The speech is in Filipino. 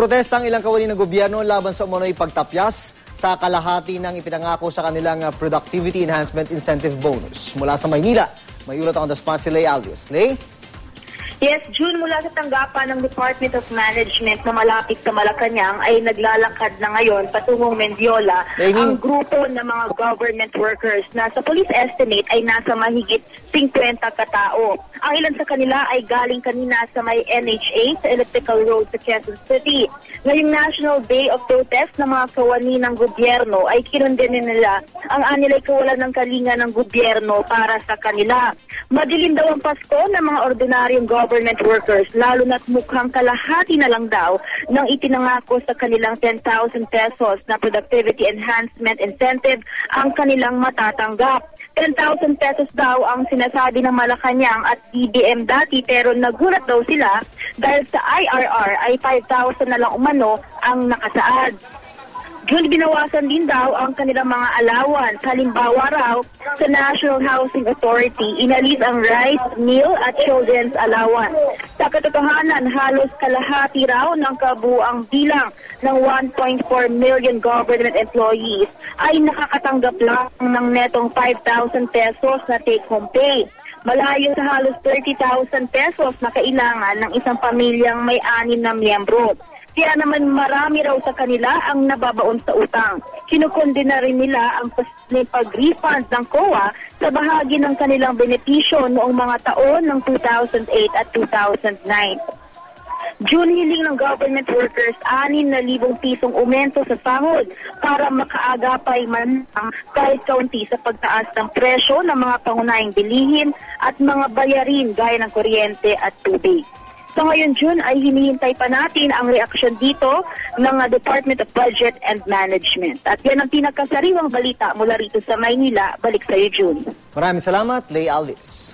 Nagprotesta ang ilang kawani ng gobyerno laban sa umano'y pagtapyas sa kalahati ng ipinangako sa kanilang Productivity Enhancement Incentive Bonus. Mula sa Maynila, may ulat on the spot si Lay Aldiz. Lay? Yes, June, mula sa tanggapan ng Department of Management na malapit sa Malacanang ay naglalakad na ngayon patungong Mendiola ang grupo ng mga government workers na sa police estimate ay nasa mahigit 50 katao. Ang ilan sa kanila ay galing kanina sa may NHA sa Electrical Road sa Quezon City. Ngayong National Day of Protest ng mga kawani ng gobyerno ay kinundinin nila ang anilay kawalan ng kalinga ng gobyerno para sa kanila. Madilim daw ang Pasko ng mga ordinaryong government workers, lalo na't mukhang kalahati na lang daw ng ipinangako sa kanilang 10,000 pesos na Productivity Enhancement Incentive ang kanilang matatanggap. 10,000 pesos daw ang sinasabi ng Malacanang at DBM dati, pero nagulat daw sila dahil sa IRR ay 5,000 na lang umano ang nakasaad. June, binawasan din daw ang kanilang mga allowance. Halimbawa raw, sa National Housing Authority, inalis ang rice, meal at children's allowance. Sa katotohanan, halos kalahati raw ng kabuang bilang ng 1.4 million government employees ay nakakatanggap lang ng netong 5,000 pesos na take-home pay. Malayo sa halos 30,000 pesos na kailangan ng isang pamilyang may 6 na miyembro. Kaya naman marami raw sa kanila ang nababaon sa utang. Kinukondena rin nila ang pag-refund ng COA sa bahagi ng kanilang benepisyo noong mga taon ng 2008 at 2009. June, hiling ng government workers 6,000 pisong aumento sa sahod para makaagapay man kahit kaunti sa pagtaas ng presyo ng mga pangunahing bilihin at mga bayarin gaya ng kuryente at tubig. So ngayon, June, ay hinihintay pa natin ang reaksyon dito ng Department of Budget and Management. At yan ang pinagkasariwang balita mula rito sa Maynila. Balik sa iyo, June. Maraming salamat, Lay Aldiz.